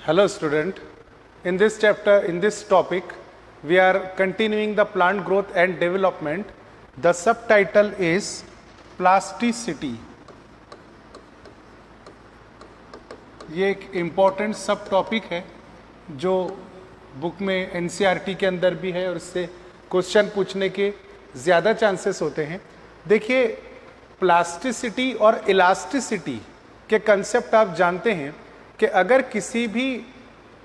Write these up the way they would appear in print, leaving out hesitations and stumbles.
Hello student, in this chapter, in this topic, we are continuing the plant growth and development. The subtitle is plasticity. ये एक important सब topic है जो book में NCERT के अंदर भी है और इससे क्वेश्चन पूछने के ज़्यादा चांसेस होते हैं. देखिए, प्लास्टिसिटी और इलास्टिसिटी के कंसेप्ट आप जानते हैं कि अगर किसी भी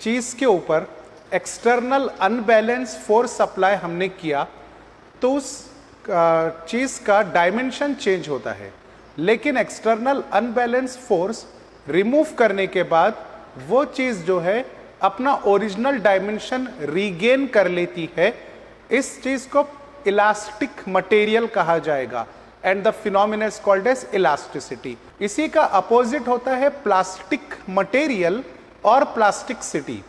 चीज़ के ऊपर एक्सटर्नल अनबैलेंस फोर्स अप्लाई हमने किया तो उस चीज़ का डायमेंशन चेंज होता है, लेकिन एक्सटर्नल अनबैलेंस फोर्स रिमूव करने के बाद वो चीज़ जो है अपना ओरिजिनल डायमेंशन रीगेन कर लेती है. इस चीज़ को इलास्टिक मटेरियल कहा जाएगा and the phenomena is called as elasticity. इसी का अपोजिट होता है प्लास्टिक मटेरियल और प्लास्टिकसिटी.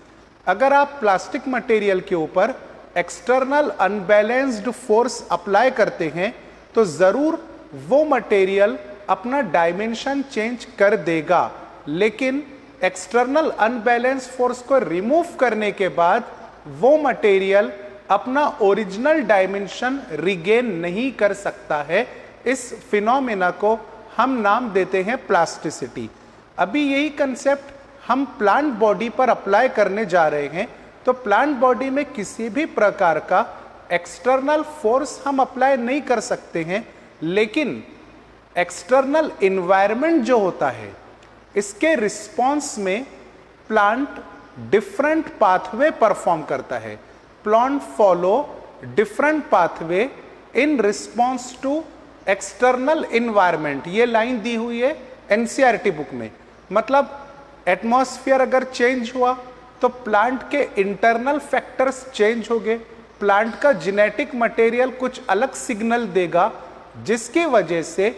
अगर आप प्लास्टिक मटेरियल के ऊपर एक्सटर्नल अनबैलेंस्ड फोर्स अप्लाई करते हैं तो जरूर वो मटेरियल अपना डायमेंशन चेंज कर देगा, लेकिन एक्सटर्नल अनबैलेंस फोर्स को रिमूव करने के बाद वो मटेरियल अपना ओरिजिनल डायमेंशन रिगेन नहीं कर सकता है. इस फिनोमेना को हम नाम देते हैं प्लास्टिसिटी. अभी यही कंसेप्ट हम प्लांट बॉडी पर अप्लाई करने जा रहे हैं. तो प्लांट बॉडी में किसी भी प्रकार का एक्सटर्नल फोर्स हम अप्लाई नहीं कर सकते हैं, लेकिन एक्सटर्नल एनवायरनमेंट जो होता है इसके रिस्पॉन्स में प्लांट डिफरेंट पाथवे परफॉर्म करता है. Plant follow different pathway in response to external environment. ये लाइन दी हुई है एनसीईआरटी बुक में. मतलब एटमॉस्फेयर अगर चेंज हुआ तो प्लांट के इंटरनल फैक्टर्स चेंज हो गए, प्लांट का जेनेटिक मटेरियल कुछ अलग सिग्नल देगा, जिसकी वजह से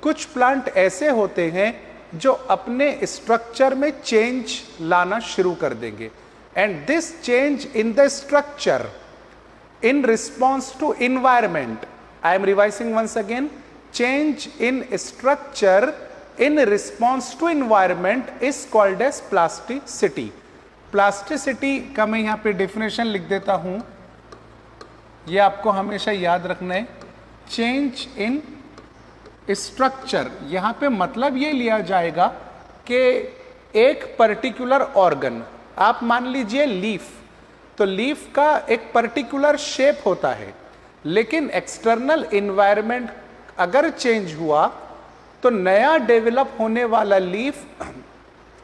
कुछ प्लांट ऐसे होते हैं जो अपने स्ट्रक्चर में चेंज लाना शुरू कर देंगे. And this change in the structure in response to environment, I am revising once again, change in structure in response to environment is called as plasticity. Plasticity का मैं यहाँ पे डेफिनेशन लिख देता हूँ, ये आपको हमेशा याद रखना है. चेंज इन स्ट्रक्चर, यहाँ पे मतलब ये लिया जाएगा कि एक पर्टिकुलर ऑर्गन, आप मान लीजिए लीफ, तो लीफ का एक पर्टिकुलर शेप होता है, लेकिन एक्सटर्नल एनवायरनमेंट अगर चेंज हुआ तो नया डेवलप होने वाला लीफ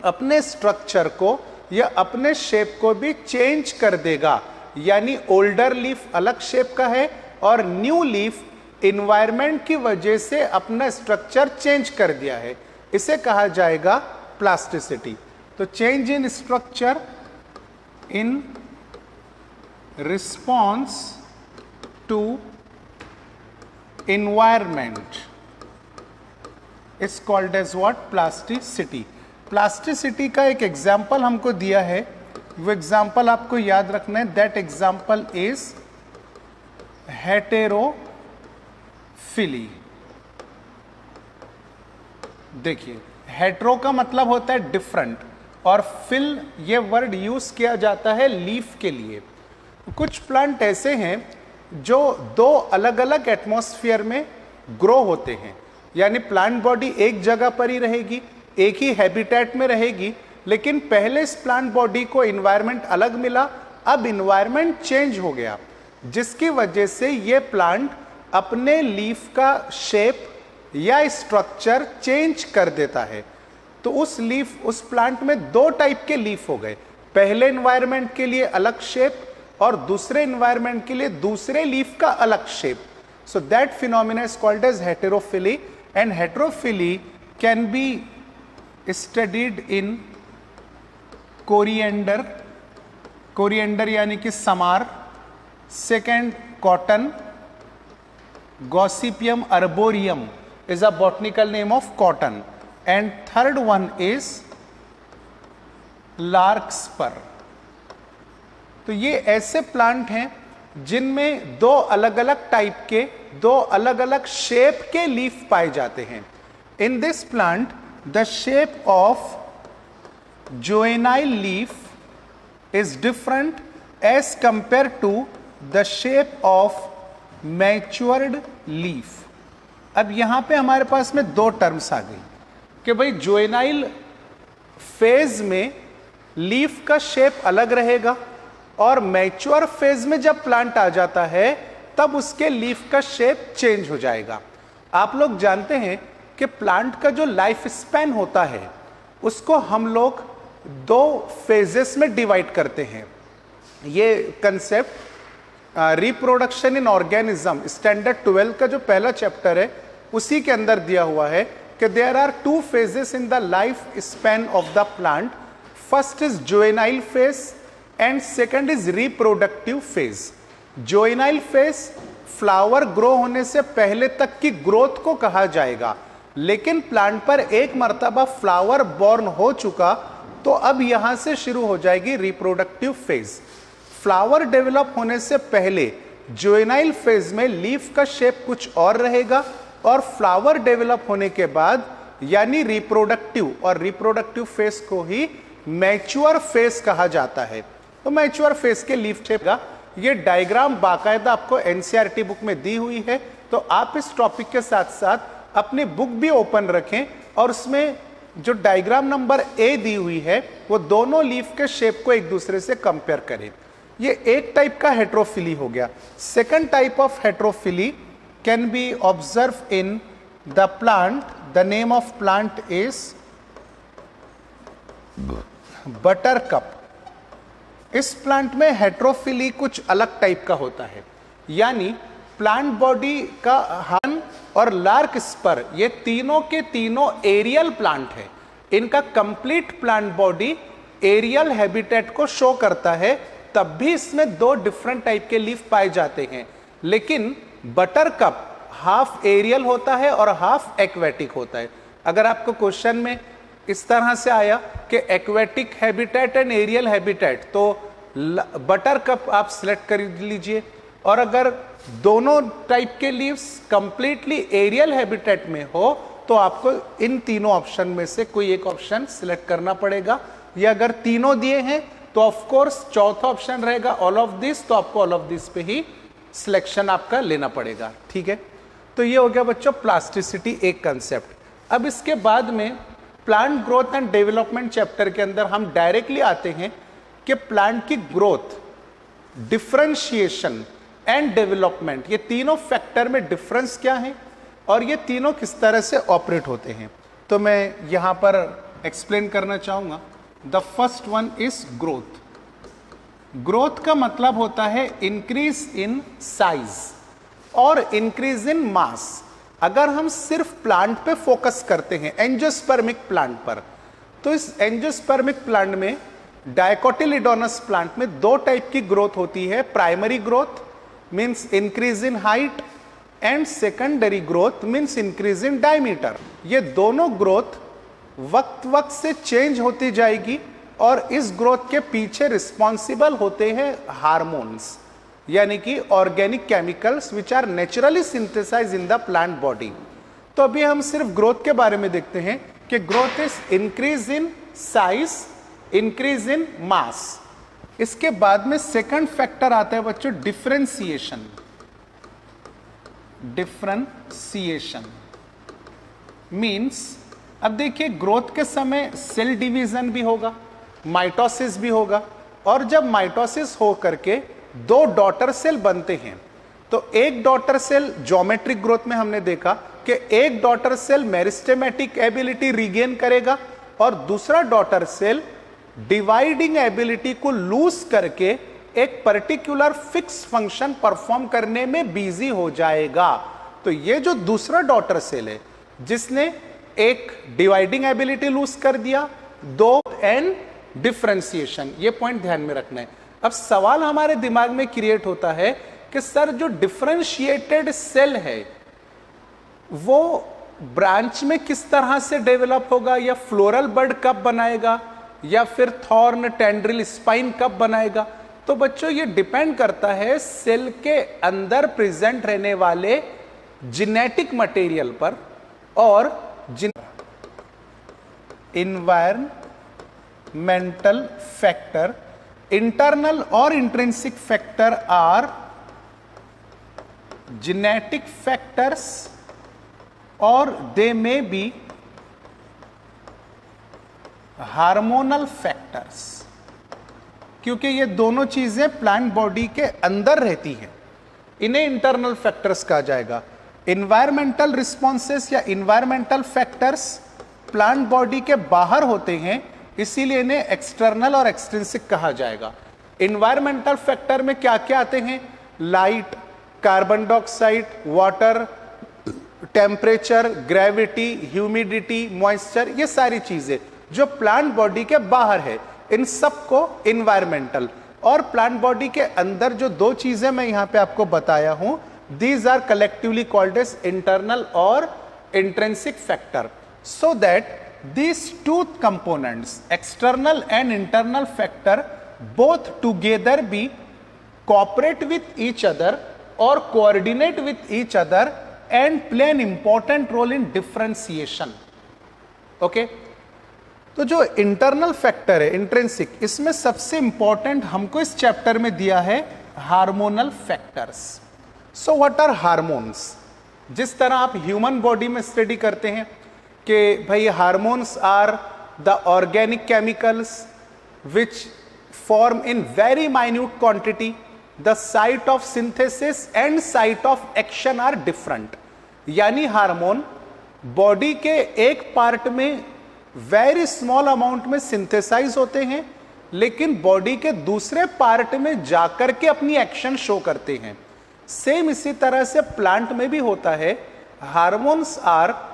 अपने स्ट्रक्चर को या अपने शेप को भी चेंज कर देगा. यानी ओल्डर लीफ अलग शेप का है और न्यू लीफ एनवायरनमेंट की वजह से अपना स्ट्रक्चर चेंज कर दिया है. इसे कहा जाएगा प्लास्टिसिटी. तो change in structure in response to environment is called as what? Plasticity. Plasticity का एक एग्जाम्पल हमको दिया है, वो एग्जाम्पल आपको याद रखना है. That example is heterophylly. देखिए, हेटेरो का मतलब होता है डिफरेंट और फिल ये वर्ड यूज किया जाता है लीफ के लिए. कुछ प्लांट ऐसे हैं जो दो अलग अलग एटमॉस्फेयर में ग्रो होते हैं, यानी प्लांट बॉडी एक जगह पर ही रहेगी, एक ही हैबिटेट में रहेगी, लेकिन पहले इस प्लांट बॉडी को एनवायरनमेंट अलग मिला, अब एनवायरनमेंट चेंज हो गया, जिसकी वजह से ये प्लांट अपने लीफ का शेप या स्ट्रक्चर चेंज कर देता है. तो उस प्लांट में दो टाइप के लीफ हो गए, पहले एनवायरनमेंट के लिए अलग शेप और दूसरे एनवायरनमेंट के लिए दूसरे लीफ का अलग shape. So that phenomena is called as heterophylly. And heterophylly can be studied in coriander, coriander यानी कि समार, second cotton, gossypium arboreum is a botanical name of cotton, and third one is larkspur. तो ये ऐसे plant हैं जिनमें दो अलग अलग टाइप के, दो अलग अलग शेप के लीफ पाए जाते हैं. In this plant the shape of juvenile leaf is different as compared to the shape of matured leaf. अब यहां पे हमारे पास में दो टर्म्स आ गई कि भाई जुवेनाइल फेज में लीफ का शेप अलग रहेगा और मैच्योर फेज में जब प्लांट आ जाता है तब उसके लीफ का शेप चेंज हो जाएगा। आप लोग जानते हैं कि प्लांट का जो लाइफ स्पैन होता है उसको हम लोग दो फेजेस में डिवाइड करते हैं। ये concept reproduction in organism standard 12 का जो पहला चैप्टर है उसी के अंदर दिया हुआ है कि there are two phases in the life span of the plant. First is juvenile phase and second is reproductive phase. Juvenile phase flower grow होने से पहले तक की ग्रोथ को कहा जाएगा, लेकिन प्लांट पर एक मर्तबा फ्लावर बॉर्न हो चुका तो अब यहां से शुरू हो जाएगी रिप्रोडक्टिव फेज। फ्लावर डेवलप होने से पहले जुवेनाइल फेज में लीफ का शेप कुछ और रहेगा और फ्लावर डेवलप होने के बाद यानी रिप्रोडक्टिव फेज को ही मैच्योर फेज कहा जाता है। तो मैच्योर फेज के लीफ शेप का ये डायग्राम बाकायदा आपको एनसीईआरटी बुक में दी हुई है, तो आप इस टॉपिक के साथ साथ अपनी बुक भी ओपन रखें और उसमें जो डायग्राम नंबर ए दी हुई है वो दोनों लीफ के शेप को एक दूसरे से कंपेयर करें। ये एक टाइप का हेट्रोफिली हो गया। Second type of heterophylly can be observe in the plant. The name of plant is buttercup. इस प्लांट में हेट्रोफिली कुछ अलग टाइप का होता है, यानी प्लांट बॉडी का हान और लार्क स्पर ये तीनों के तीनों एरियल प्लांट है। इनका complete plant body aerial habitat को शो करता है, तब भी इसमें दो डिफरेंट टाइप के लीफ पाए जाते हैं। लेकिन बटरकप हाफ एरियल होता है और हाफ एक्वेटिक होता है। अगर आपको क्वेश्चन में इस तरह से आया कि aquatic habitat and aerial habitat, तो बटरकप आप सिलेक्ट कर लीजिए, और अगर दोनों टाइप के लीव्स कंप्लीटली एरियल हैबिटेट में हो तो आपको इन तीनों ऑप्शन में से कोई एक ऑप्शन सिलेक्ट करना पड़ेगा। या अगर तीनों दिए हैं तो ऑफ कोर्स चौथा ऑप्शन रहेगा ऑल ऑफ दिस, तो आपको ऑल ऑफ दिस पे ही सिलेक्शन आपका लेना पड़ेगा। ठीक है, तो ये हो गया बच्चों प्लास्टिसिटी एक कंसेप्ट। अब इसके बाद में plant growth and development chapter के अंदर हम डायरेक्टली आते हैं कि प्लांट की ग्रोथ, डिफरेंशिएशन एंड डेवलपमेंट, ये तीनों फैक्टर में डिफरेंस क्या है और ये तीनों किस तरह से ऑपरेट होते हैं। तो मैं यहां पर एक्सप्लेन करना चाहूंगा। The first one is growth. Growth का मतलब होता है इंक्रीज इन साइज और इंक्रीज इन मास। अगर हम सिर्फ प्लांट पे फोकस करते हैं, एंजियोस्पर्मिक प्लांट पर, तो इस एंजियोस्पर्मिक प्लांट में, डायकोटिलिडोनस प्लांट में दो टाइप की ग्रोथ होती है। Primary growth means increase in height and secondary growth means increase in diameter. ये दोनों ग्रोथ वक्त से चेंज होती जाएगी और इस ग्रोथ के पीछे रिस्पॉन्सिबल होते हैं हार्मोन्स, यानी कि organic chemicals which are naturally synthesise in the plant body. तो अभी हम सिर्फ ग्रोथ के बारे में देखते हैं कि growth is increase in size, increase in mass. इसके बाद में सेकंड फैक्टर आता है बच्चों डिफरेंशिएशन। डिफरेंशिएशन मींस, अब देखिए ग्रोथ के समय सेल डिवीजन भी होगा, माइटोसिस भी होगा, और जब माइटोसिस हो करके दो डॉटर सेल बनते हैं तो एक डॉटर सेल ज्योमेट्रिक ग्रोथ में हमने देखा कि एक daughter cell meristematic ability regain करेगा और दूसरा डॉटर सेल डिवाइडिंग एबिलिटी को लूज करके एक पर्टिकुलर फिक्स फंक्शन परफॉर्म करने में बिजी हो जाएगा। तो ये जो दूसरा डॉटर सेल है जिसने एक डिवाइडिंग एबिलिटी लूज कर दिया, दो एंड डिफरेंशिएशन, ये पॉइंट ध्यान में रखना है। अब सवाल हमारे दिमाग में क्रिएट होता है कि सर जो डिफरेंशिएटेड सेल है वो ब्रांच में किस तरह से डेवलप होगा, या फ्लोरल बड कब बनाएगा, या फिर थॉर्न टेंड्रिल स्पाइन कब बनाएगा। तो बच्चों ये डिपेंड करता है सेल के अंदर प्रेजेंट रहने वाले जेनेटिक मटेरियल पर और एनवायरमेंटल फैक्टर इंटरनल और intrinsic factor are genetic factors or they may be hormonal factors, क्योंकि ये दोनों चीजें प्लांट बॉडी के अंदर रहती हैं, इन्हें इंटरनल फैक्टर्स कहा जाएगा। इन्वायरमेंटल रिस्पॉन्सेस या इन्वायरमेंटल फैक्टर्स प्लांट बॉडी के बाहर होते हैं, इसीलिए इन्हें एक्सटर्नल और एक्सट्रिंसिक कहा जाएगा। इन्वायरमेंटल फैक्टर में क्या क्या आते हैं? Light, carbon dioxide, water, temperature, gravity, humidity, moisture, ये सारी चीजें जो प्लांट बॉडी के बाहर है, इन सबको इन्वायरमेंटल। और प्लांट बॉडी के अंदर जो दो चीजें मैं यहां पे आपको बताया हूं, these are collectively called as internal और intrinsic factor. So that these two components, external and internal factor, both together be cooperate with each other or coordinate with each other and play an important role in differentiation. Okay? तो जो internal factor है intrinsic, इसमें सबसे important हमको इस chapter में दिया है hormonal factors. So what are hormones? जिस तरह आप ह्यूमन बॉडी में स्टडी करते हैं कि भाई hormones are the organic chemicals which form in very minute quantity, the site of synthesis and site of action are different. यानी हार्मोन बॉडी के एक पार्ट में वेरी स्मॉल अमाउंट में सिंथेसाइज होते हैं, लेकिन बॉडी के दूसरे पार्ट में जाकर के अपनी एक्शन शो करते हैं। सेम इसी तरह से प्लांट में भी होता है। Hormones are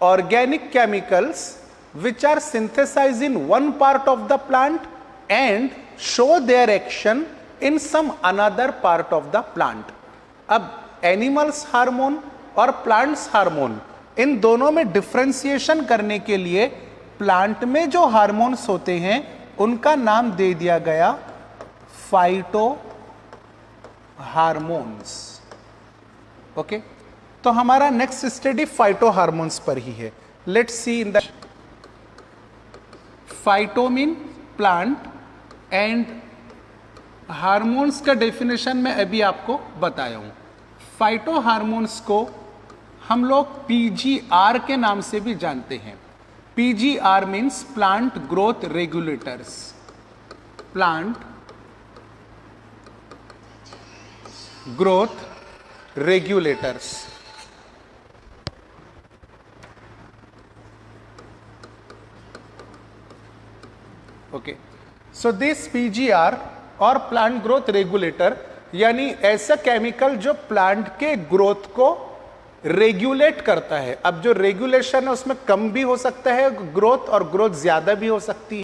organic chemicals which are synthesized in one part of the plant and show their action in some another part of the plant. अब animals हार्मोन और plants हार्मोन, इन दोनों में डिफ्रेंसिएशन करने के लिए प्लांट में जो हार्मोन्स होते हैं उनका नाम दे दिया गया फाइटो हार्मोन्स। ओके, तो हमारा नेक्स्ट स्टडी फाइटो हार्मोन्स पर ही है। Let's see in the phyto mean plant and hormones का डेफिनेशन मैं अभी आपको बताया हूं। फाइटो हार्मोन्स को हम लोग पीजीआर के नाम से भी जानते हैं। PGR means plant growth regulators. Plant growth regulators. Okay, so this PGR और प्लांट ग्रोथ रेगुलेटर यानी ऐसा केमिकल जो प्लांट के ग्रोथ को रेगुलेट करता है। अब जो रेगुलेशन है उसमें कम भी हो सकता है ग्रोथ, और ग्रोथ ज्यादा भी हो सकती है।